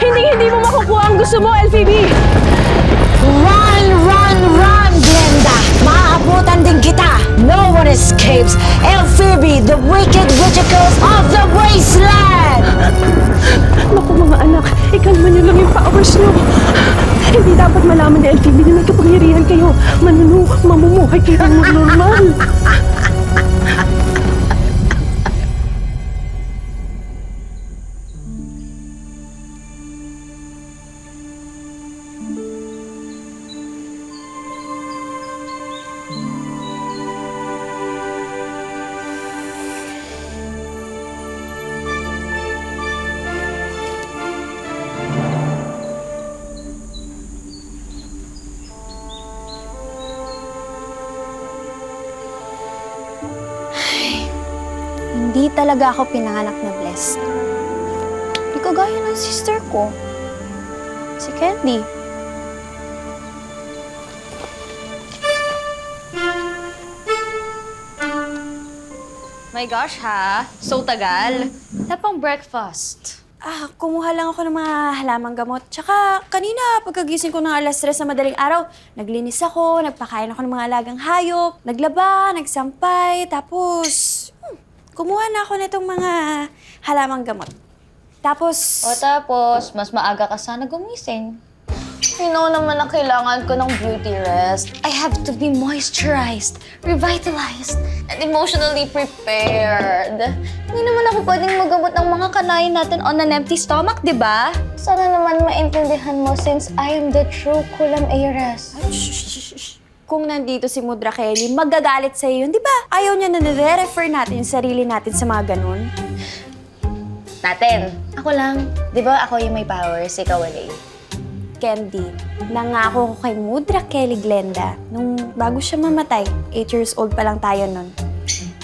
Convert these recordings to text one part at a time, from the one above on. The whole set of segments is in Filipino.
Hindi mo makukuha ang gusto mo, LCB! Run, run, run, Glenda! Maabutan din kita! No one escapes! Elphoebe, the wicked witchicles of the wasteland! Naku mga anak, ikalma niyo lang yung powers niyo. Hindi dapat malaman ni LCB na may kapangyarihan kayo. Mamumuhay kayo ng normal. Hindi talaga ako pinanganak na blessed. Hindi ko gaya ng sister ko. Si Candy. My gosh, ha? So tagal. Wala pang breakfast. Kumuha lang ako ng mga halamang gamot. Tsaka kanina, pagkagising ko ng alas 3 sa madaling araw, naglinis ako, nagpakain ako ng mga alagang hayop, naglaba, nagsampay, tapos kumuha na ako nitong mga halamang gamot. Tapos... Tapos, mas maaga ka sana gumising. You know naman na kailangan ko ng beauty rest. I have to be moisturized, revitalized, and emotionally prepared. Hindi naman ako pwedeng magamot ng mga kanayin natin on an empty stomach, di ba? Sana naman maintindihan mo since I am the true Kulam heiress. Kung nandito si Mudra Kelly, magagalit sa iyo, di ba? Ayaw niya na nire-refer natin yung sarili natin sa mga ganun. Natin. Ako lang. Di ba ako yung may powers, ikaw wala. Candy, nangako ko kay Mudra Kelly Glenda nung bago siya mamatay, 8 years old pa lang tayo nun,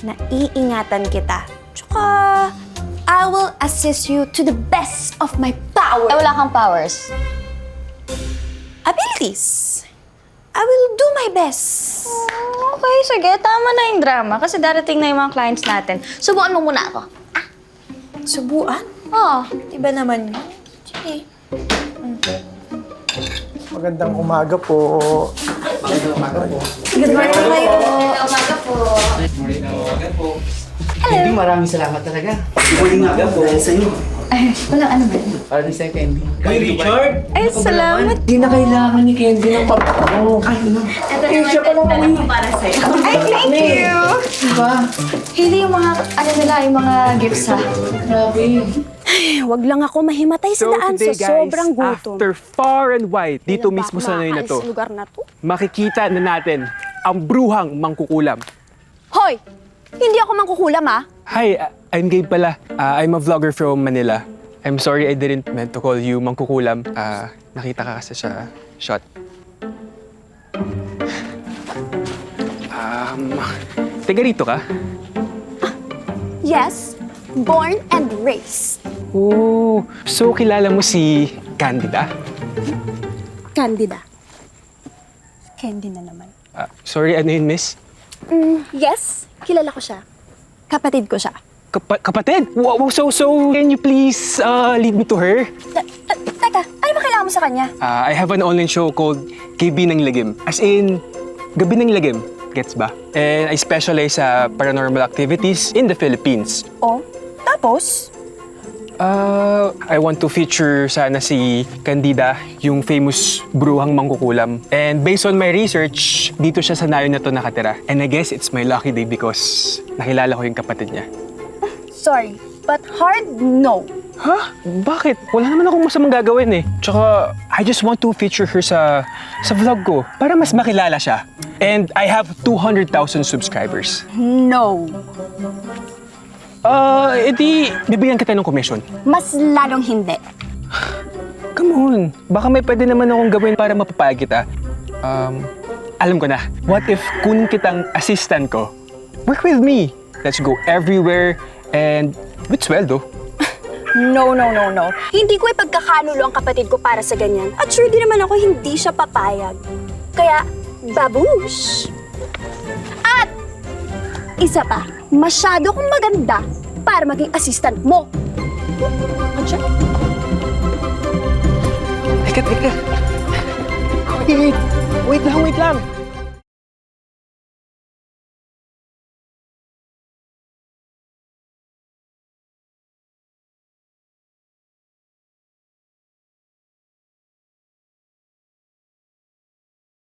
na iingatan kita. Tsaka, I will assist you to the best of my power. Wala kang powers. Abilities. I will do my best. Okay, sige. Tama na yung drama kasi darating na yung mga clients natin. Subukan mo muna ako. Subuan? Oh. Iba naman yun. Sige. Magandang umaga po. Good morning kayo. Umaga po. Candy, maraming salamat talaga. Morning nga po. Sa'yo. Walang ano ba? Para ni Sir Candy. Kay Richard? Ay, salamat. Di na kailangan ni Candy ng papako. Ay, no. Ito naman para sa'yo. Ay, thank you. Diba? Hindi yung mga, ano nila, yung mga gifts ha. Grabe. Huwag lang ako mahimatay sa daan sa sobrang gutom. after far and wide, dito Kailan ba mismo ako sa ngayon na makaalis to, sa lugar na to? makikita na natin ang bruhang mangkukulam. Hoy! Hindi ako mangkukulam, ah. Hi, I'm Gabe pala. I'm a vlogger from Manila. I'm sorry I didn't meant to call you mangkukulam. Nakita ka kasi sa shot. Taga rito ka? Yes, born and raised. Oh, so kilala mo si Candida? Candida. Candy na naman. Sorry, ano yun, miss? Yes, kilala ko siya. Kapatid ko siya. Kapatid? Wow, so can you please lead me to her? Teka, ano ba kailangan mo sa kanya? I have an online show called KB ng Lagim. As in, Gabi ng Lagim. Gets ba? And I specialize sa paranormal activities in the Philippines. Oh, tapos? I want to feature sana si Candida, yung famous bruhang mangkukulam. And based on my research, dito siya sa nayon na to nakatira. And I guess it's my lucky day because nakilala ko yung kapatid niya. Sorry, but hard no. Ha? Bakit? Wala naman akong masamang gagawin eh. Tsaka, I just want to feature her sa vlog ko para mas makilala siya. And I have 200,000 subscribers. No. Edi, bibigyan kita ng commission. Mas lalong hindi. Come on, baka may pwede naman akong gawin para mapapayag kita. Alam ko na, what if kunin kitang assistant ko? Work with me. Let's go everywhere and with sweldo. No. Hindi ko ipagkakanulo ang kapatid ko para sa ganyan. At sure din naman ako hindi siya papayag. Kaya, babush! At, isa pa, masyado kong maganda para maging assistant mo. At siya? Teka. Wait lang.